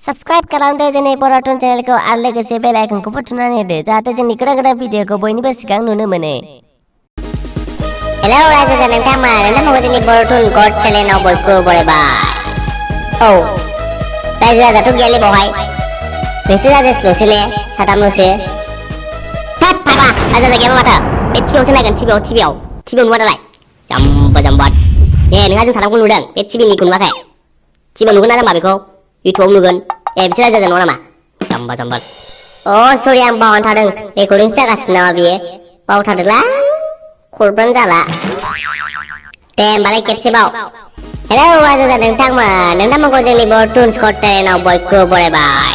Subscribe खालामदो जोंनि बर'टुन चेनेलखौ आरो लोगोसे बेल आइकनखौबो थुनानै होदो जाहाथे जोंनि गोदान भिडिअखौ बयनिबो सिगां नुनो मोनो। हेलौ रायजो नोंथांमोन नोंथांमोनखौ जोंनि बर'टुन गड चेनेलाव बयखौबो बरायबाय। औ रायजो राजाथ' गैयालै बावहाय नोंसोर राजाल'सो ने साथामल'सो। हाब फाग्ला राजा गैयाबा माथो बे टिभियावसो नायगोन टिभियाव नुवा दालाय जाम्बा ए नोंहा जों साथामखौ नुदों बे टिभिनिखौ नुवाखै टिभियाव नुगोन ना जाम्बा बेखौ इउटुबाव नुगोन ए बिसोर राजा नङा नामा जाम्बा अ सरि आं बावनानै थादों रेकर्डिंसो जागासिनो नामा बियो बावथारदोंला खरबानो जाला दे होमबालाय खेबसेबाव हेलौ राजा नोंथांमोनखौ जोंनि बर'टुन गड चेनेलाव बयखौबो बरायबाय।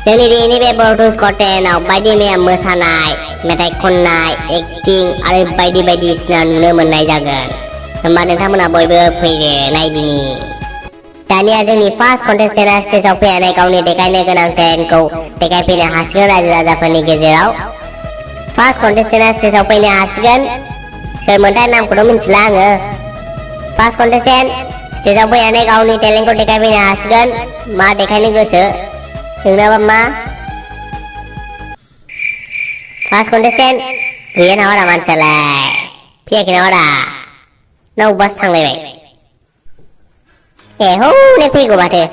जोंनि दिनैनि बे बर'टुन गड चेनेलाव बायदि मैया मोसानाय मेथाइ खननाय एक्टिं आरो बायदिसिना नुनो मोननाय जागोन होमबा नोंथांमोना बयबो फैदो नायदिनि। दानिया जोंनि फार्स्ट कन्टेस्टेन्टआ स्टेजआव फैनानै गावनि देखायनो गोनां टेलेन्टखौ देखायफैनो हासिगोन रायजो राजाफोरनि गेजेराव। फार्स्ट कन्टेस्टेन्टआ स्टेजआव फैनो हासिगोन सोरमोनथाय नामखौथ' मिथिला आङो। फार्स्ट कन्टेस्टेन्ट स्टेजआव फैनानै गावनि टेलेन्टखौ देखायफैनो हासिगोन मा देखायनो गोसो नोंनाबा मा फार्स्ट कन्टेस्टेन्ट गैया नामा रा मानसियालाय फैयाखै नामा रा ना अबेबासो थांलायबाय ए हौनै फैगौ माथो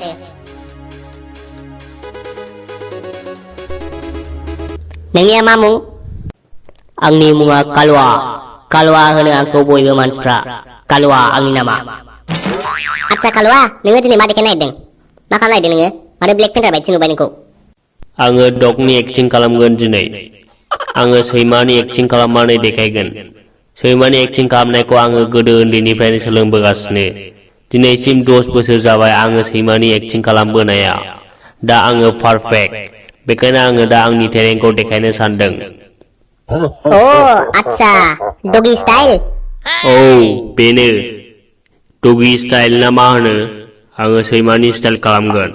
नोंनिया मा मुं आंनि मुङा कालुआ होनो आंखौ बयबो मानसिफ्रा कालुआ आंनि नामा। आच्छा कालुआ नोङो दिनै मा देखायनो नागिरदों मा खालामनो नागिरदों नोङो मानो ब्लेक पेन्टार बायदि नुबाय नोंखौ आङो डगनि एक्टिं खालामगोन दिनै आङो सैमानि एक्टिं खालामनानै देखायगोन। सैमानि एक्टिं खालामनायखौ आङो गोदो उन्दैनिफ्रायनो सोलोंबोगासिनो दिनैसिम 10 बोसोर जाबाय आङो सैमानि एक्टिं खालामबोनाया दा आङो पारफेक्ट बेखायनो आङो दा आंनि टेलेन्टखौ देखायनो सानदों। अ आच्छा डगी स्टाइल औ बेनो डगी स्टाइल ना मा होनो आङो सैमानि स्टाइल खालामगोन।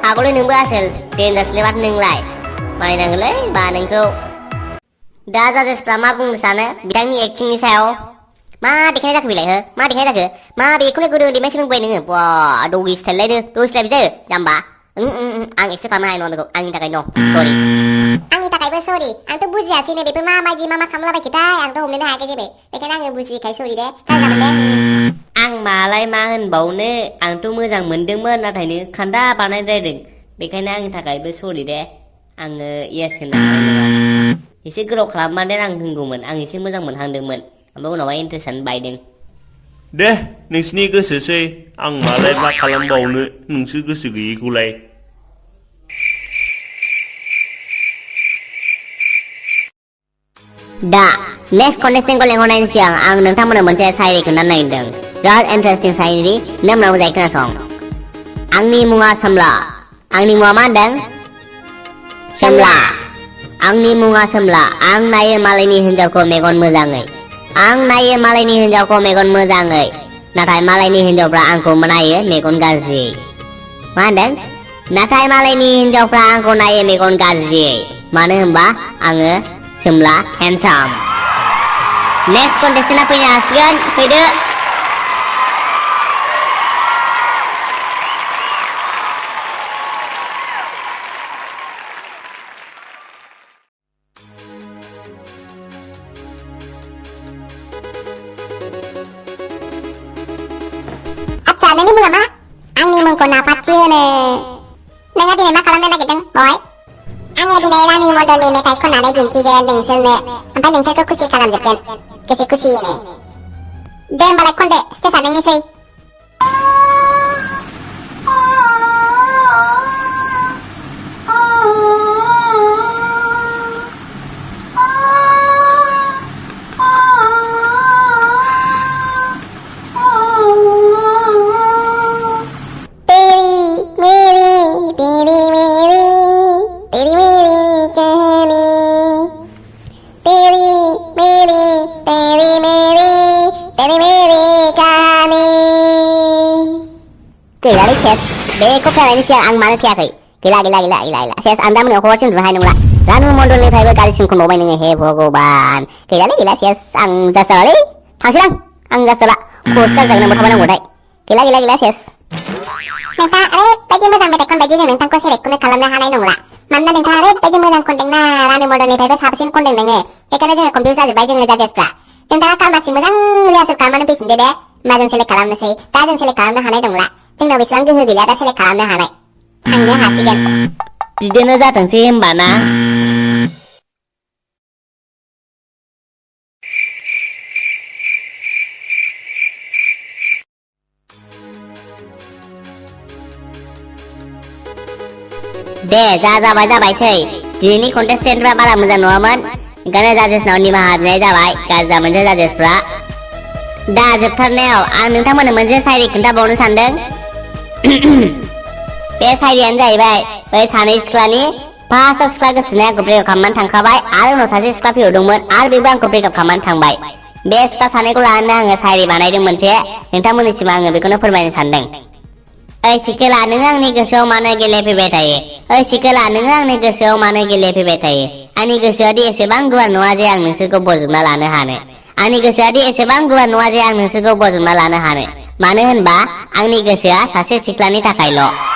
हागौलै नोंबो आसोल देनजारसलै माथो नोंलाय मानिनांगोनलै बा नोंखौ। दा जाजेसफ्रा मा बुंनो सानो बिथांनि एक्टिंनि सायाव मा देखायनाय जाखो बेलाय हो मा देखायनाय जाखो मा बेखौनो गोदो उन्दैनिफ्राय सोलोंबाय नोङो बा डगी स्टाइललायनो डगी स्टाइल जायो जाम्बा आं एक्सेप्ट खालामनो हानाय नङा बेखौ आंनि थाखाय न सरि आंनि थाखायबो सरि आंथ' बुजियासैनो बेफोर माबायदि मा खालामलाबायखोथाय आंथ' हमनोनो हायाखै जेबो बेखायनो आङो बुजियैखाय सरि दे गाज्रि जागोन दे। आं मालाय मा होनबावनो आंथ' मोजां मोनदोंमोन नाथायनो खान्दा बानायद्रायदों बेखायनो आंनि थाखायबो सरि दे आङो येस होनो हानाय नङा एसे गोलाव खालामबानो आं होनगौमोन आं एसे मोजां मोनहांदोंमोन ओमफ्राय उनावहाय इन्ट्रेस्टआनो बायदों। दे नोंसिनि गोसोसै आं मालाय मा खालामबावनो नोंसोर गोसो गैयैखौलाय। दा नेक्स्ट कन्टेस्टेन्टखौ लेंहरनायनि सिगां आं नोंथांमोननो मोनसे सायरि खोन्थानो नागिरदों बिराद इन्टारेस्टिं सायरि नोंथांमोना मोजाङै खोनासं। आंनि मुङा सोमला आंनि मुङा मा होनदों सोमला आंनि मुङा सोमला आं नायो मालायनि हिनजावखौ मेगन मोजाङै आं नायो मालायनि हिनजावखौ मेगन मोजाङै नाथाय मालायनि हिनजावफ्रा आंखौ नायो मेगन गाज्रियै मा होनदों नाथाय मालायनि हिनजावफ्रा आंखौ नायो मेगन गाज्रियै मानो होनबा आङो सोमला हेन्डसाम। नेक्स्ट कन्टेस्टेन्टआ फैनो हासिगोन फैदो। आच्छा नोंनि मुङा मा आंनि मुंखौ नापात्ति होनो नोङो दिनै मा खालामनो नागिरदों बावहाय आङो दिनै रानि मडलनि मेथाइ खननानै दिन्थिगोन नोंसोरनो ओमफ्राय नोंसोरखौ खुसि खालामजोबगोन गोसो खुसियैनो दे होमबालाय खनदो स्टेजआ नोंनिसै Gila nih Ses, beko kalian ini siang ang mana tiakai. Gila. Ses anda mau horsin tuh hai nungla. Ranu mondol nih private kali singkun bawa ini he Bhagawan. Gila Ses ang jasala nih. Thangsilang ang jasala. Kurs kan jangan berkawan ngodai. Gila Ses. Nenta are baju mazang betekon baju yang nentang ko selek kune kalamnya hanai nungla. Manna nenta are baju mazang kondeng na ranu mondol nih private sahasin kondeng nenge. Ekana jangan komputer aja baju ngejar jespra. Nenta kal masih mazang lihat kaman pisin dede. Mazang selek kalamnya sih. Tajang selek kalamnya hanai nungla. जोंनाव बेसेबां गोहो गैला दा select खालामनो हानाय थांनो हासिगोन बिदिनो जाथोंसै होमबा ना दे जाबायसै दिनैनि कन्टेस्टेन्टफ्रा बारा मोजां नङामोन ओंखायनो जाजेसनाव निमाहा बिनाय जाबाय गाज्रि मोनसे जाजेसफ्रा दा जोबथारनायाव आं नोंथांमोननो मोनसे सायरि खोन्थाबावनो सानदों बे सायरियानो जाहैबाय बै सानै सिख्लानि फार्स्टआव सिख्ला गोसोनाया ब्रेकआप खालामनानै थांखाबाय आरो उनाव सासे सिख्ला फैबावदोंमोन आरो बेबो आंखौ ब्रेकआप खालामनानै थांबाय बे सिख्ला सानैखौ लानानै आङो सायरि बानायदों मोनसे नोंथांमोननिसिम आङो बेखौनो फोरमायनो सानदों ओइ सिखोला नोङो आंनि गोसोआव मानो गेलेफैबाय थायो ओइ सिखोला नोङो आंनि गोसोआव मानो गेलेफैबाय थायो आंनि गोसोआदि एसेबां गुवार नङा जे आं नोंसोरखौ बजबना लानो हानो आंनि गोसोआदि एसेबां गुवार नङा जे आं नोंसोरखौ बजबना लानो हानो मानो होनबा आंनि गोसोआ सासे सिख्लानि थाखायल'